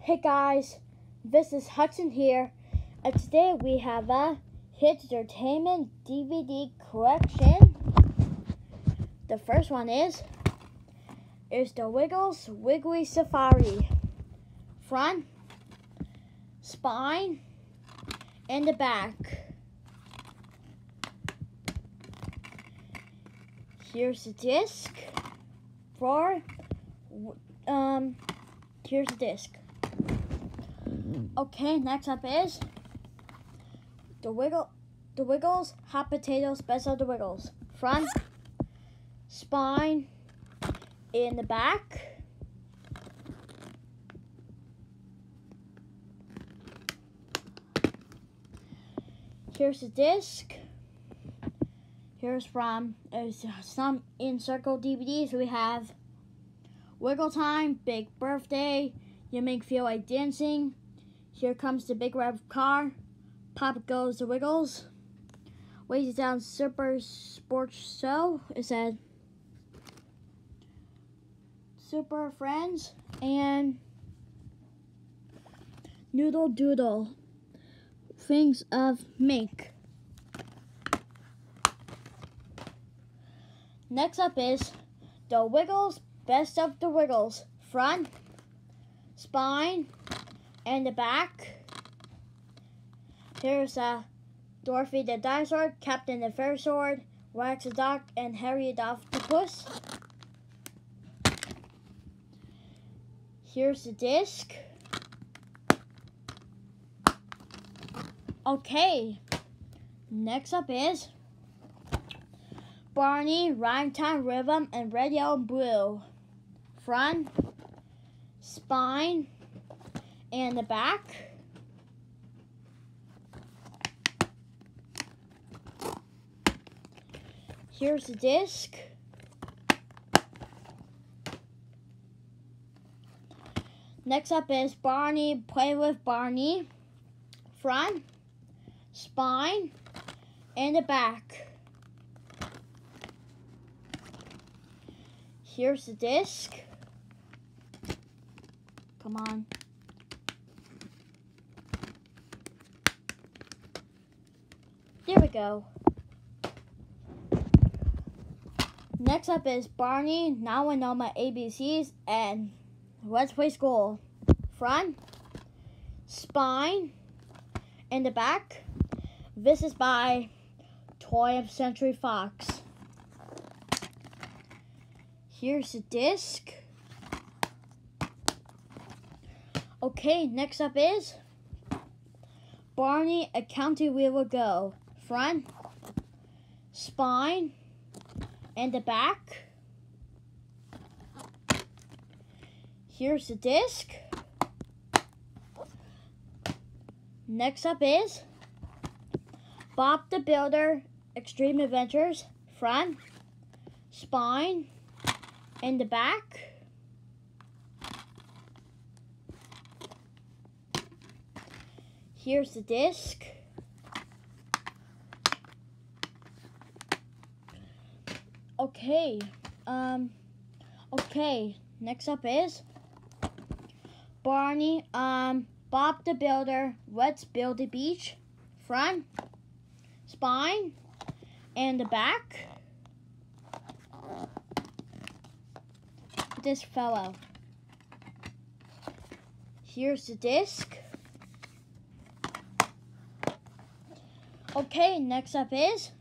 Hey guys, this is Hudson here, and today we have a Hits Entertainment DVD collection. The first one is the Wiggles Wiggly Safari. Front, spine, and the back. Here's the disc here's the disc. Okay, next up is the Wiggles Hot Potatoes Best of the Wiggles. Front, spine, in the back. Here's the disc. Here's from some in circle DVDs. We have Wiggle Time, Big Birthday, You Make Feel Like Dancing, Here Comes the Big Red Car, Pop Goes the Wiggles, Weighs Down Super Sports Show, it said Super Friends, and Noodle Doodle, Things of Mink. Next up is the Wiggles Best of the Wiggles. Front, spine, and the back. Here's Dorothy the Dinosaur, Captain the Fair Sword, Wax the Dog, and Harry the Octopus. Here's the disc. Okay, next up is Barney, Rhyme Time, Rhythm, and Red, Yellow, and Blue. Front, spine, and the back. Here's the disc. Next up is Barney, Play with Barney. Front, spine, and the back. Here's the disc. Come on. There we go. Next up is Barney, Now I Know My ABCs, and Let's Play School. Front, spine, and the back. This is by 20th Century Fox. Here's the disc. Okay, next up is Barney, A County We Will Go. Front, spine, and the back. Here's the disc. Next up is Bob the Builder, Extreme Adventures. Front, spine, and the back. Here's the disc. Okay, next up is Barney, Bob the Builder, Let's Build a Beach. Front, spine, and the back. This fellow. Here's the disc. Okay, next up is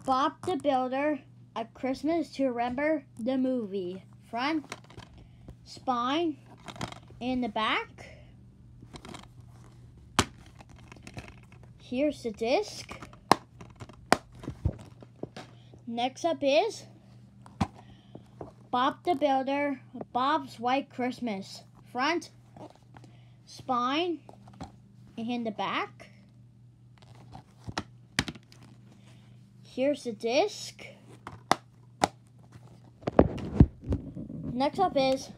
Bob the Builder, A Christmas to Remember, the movie. Front, spine, and the back. Here's the disc. Next up is Bob the Builder, Bob's White Christmas. Front, spine, and the back. Here's the disc. Next up is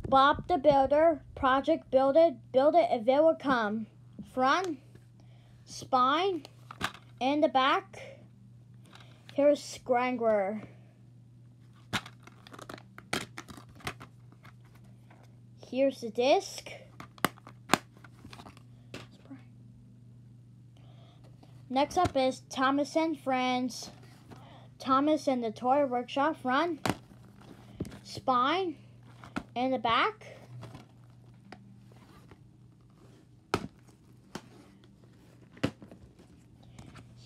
Bob the Builder, Project Build It, If It Will Come. Front, spine, and the back. Here's Scrangler. Here's the disc. Next up is Thomas and Friends. Thomas and the Toy Workshop front, spine, and the back.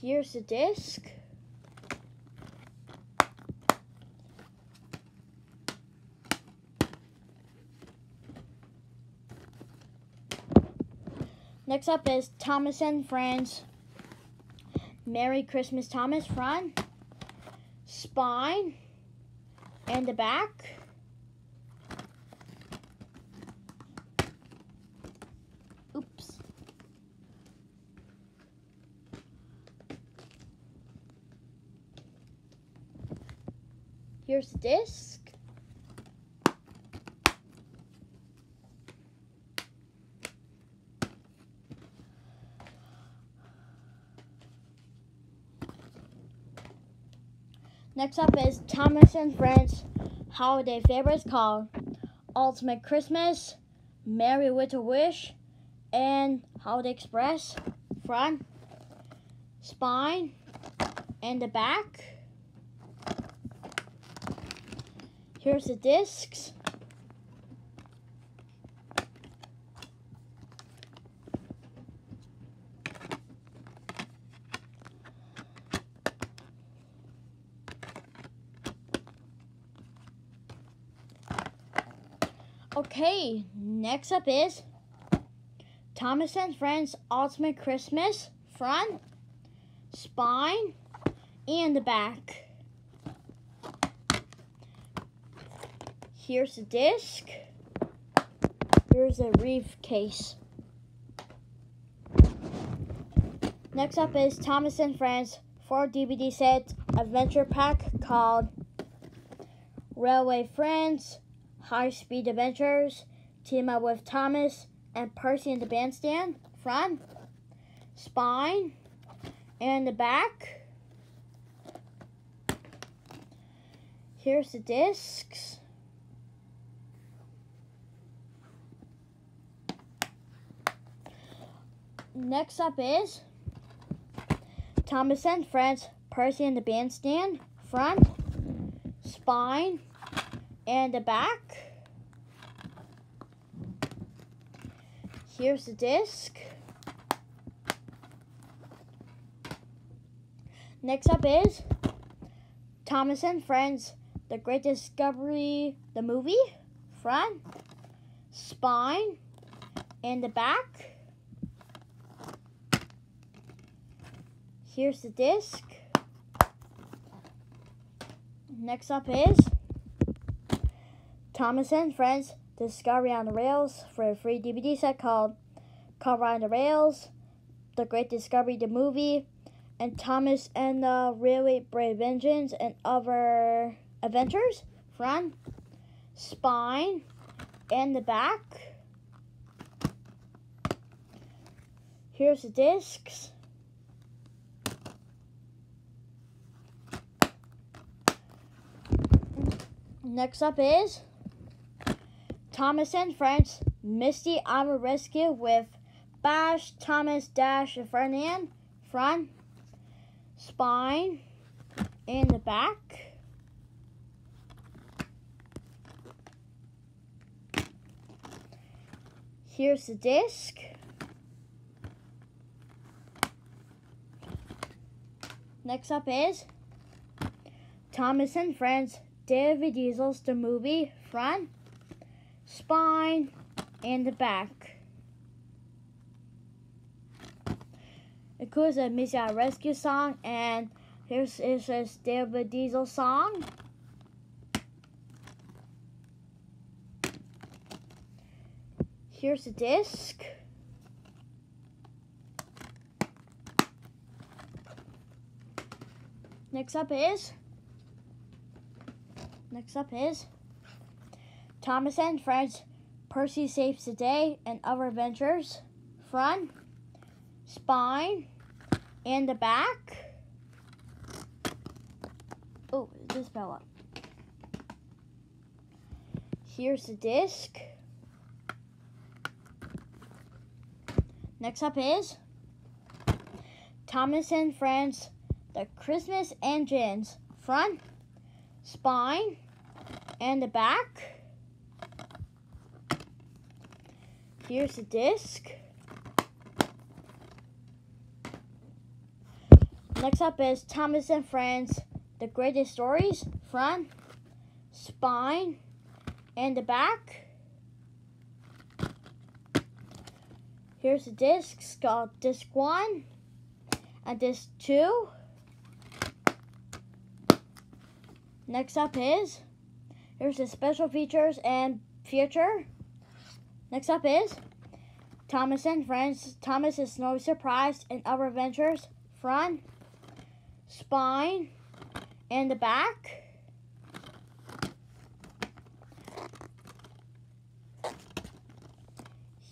Here's the disc. Next up is Thomas and Friends. Merry Christmas, Thomas front, spine, and the back. Oops. Here's the disc. Next up is Thomas and Friends holiday favorites called Ultimate Christmas, Merry Little Wish, and Holiday Express front, spine, and the back. Here's the discs. Okay, next up is Thomas and Friends Ultimate Christmas front, spine, and the back. Here's the disc. Here's a wreath case. Next up is Thomas and Friends 4 DVD set adventure pack called Railway Friends High Speed Adventures. Team up with Thomas and Percy in the bandstand front, spine, and the back. Here's the discs. Next up is Thomas and Friends Percy in the bandstand front, spine, and the back. Here's the disc. Next up is Thomas and Friends The Great Discovery, the movie, front, spine, and the back. Here's the disc. Next up is Thomas and Friends Discovery on the Rails for a free DVD set called Cover on the Rails, The Great Discovery, the movie, and Thomas and the Really Brave Engines and Other Adventures front, spine, and the back. Here's the discs. Next up is Thomas and Friends Misty Armor Rescue with Bash, Thomas, Dash, and Ferdinand front, spine, and the back. Here's the disc. Next up is Thomas and Friends David Diesel's the movie front, spine, and the back. It includes a Misty Rescue song, and here's a David Diesel song. Here's the disc. Next up is Thomas and Friends Percy Saves the Day and Other Adventures front, spine, and the back. Oh, it just fell up. Here's the disc. Next up is Thomas and Friends, the Christmas Engines, front, spine, and the back. Here's the disc. Next up is Thomas and Friends, the Greatest Stories, front, spine, and the back. Here's the discs called Disc 1 and Disc 2. Next up is, here's the special features and future. Next up is Thomas and Friends, Thomas is No Surprise and Other Adventures, front, spine, and the back.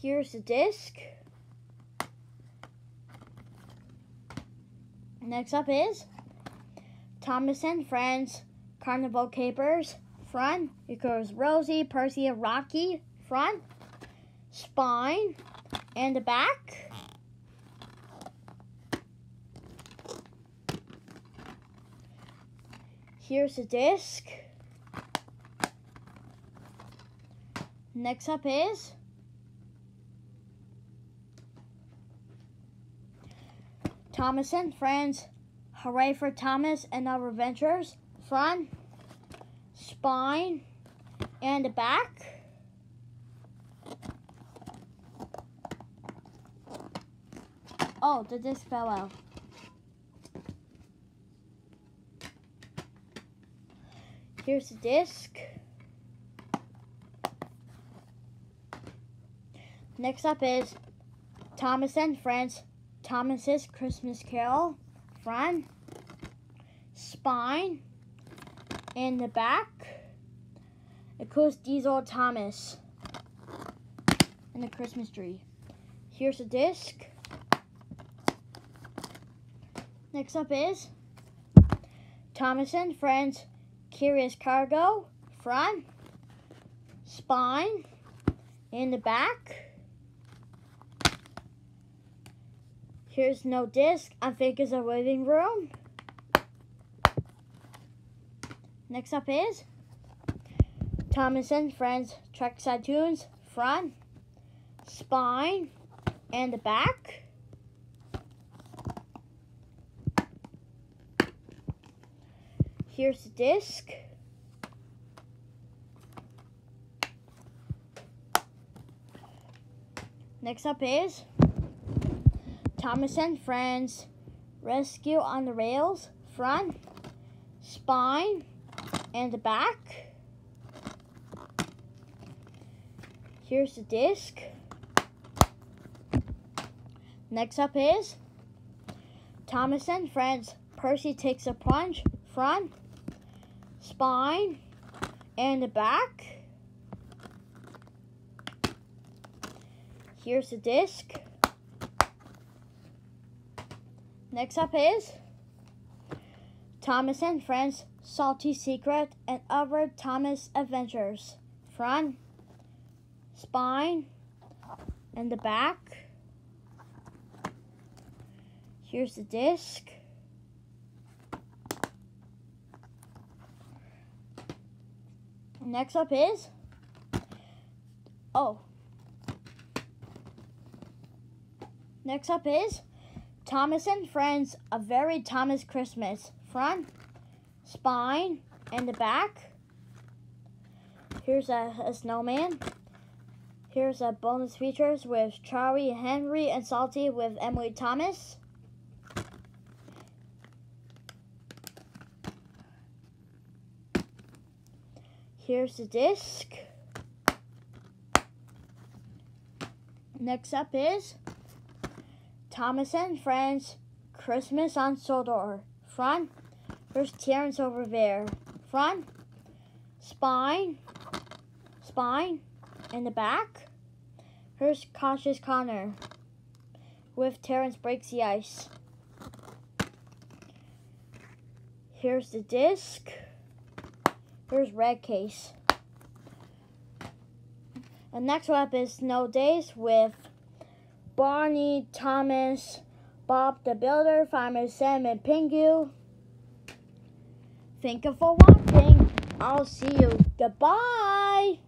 Here's the disc. Next up is Thomas and Friends, Carnival Capers, front. It goes Rosie, Percy, and Rocky, front, spine, and the back. Here's the disc. Next up is Thomas and Friends, Hooray for Thomas and Other Adventures, front, spine, and the back. Oh, the disc fell out. Here's the disc. Next up is Thomas and Friends, Thomas's Christmas Carol, front, spine, and the back. It goes Diesel Thomas and the Christmas tree. Here's the disc. Next up is Thomas and Friends, Curious Cargo, front, spine, and the back. Here's no disc. I think it's a living room. Next up is Thomas and Friends, Trackside Tunes, front, spine, and the back. Here's the disc. Next up is Thomas and Friends, Rescue on the Rails, front, spine, and the back. Here's the disc. Next up is Thomas and Friends, Percy Takes a Plunge, front, spine, and the back. Here's the disc. Next up is Thomas and Friends, Salty Secret and Other Thomas Adventures, front, spine, and the back. Here's the disc. Next up is, next up is Thomas and Friends, A Very Thomas Christmas, front, spine, and the back. Here's a snowman. Here's a bonus features with Charlie, Henry, and Salty with Emily Thomas. Here's the disc. Next up is Thomas and Friends, Christmas on Sodor, front. There's Terrence over there, front, spine, and the back. Here's Cautious Connor with Terrence Breaks the Ice. Here's the disc. Here's Red Case. And next one up is Snow Days with Barney, Thomas, Bob the Builder, Fireman Sam, and Pingu. Thank you for watching. I'll see you. Goodbye.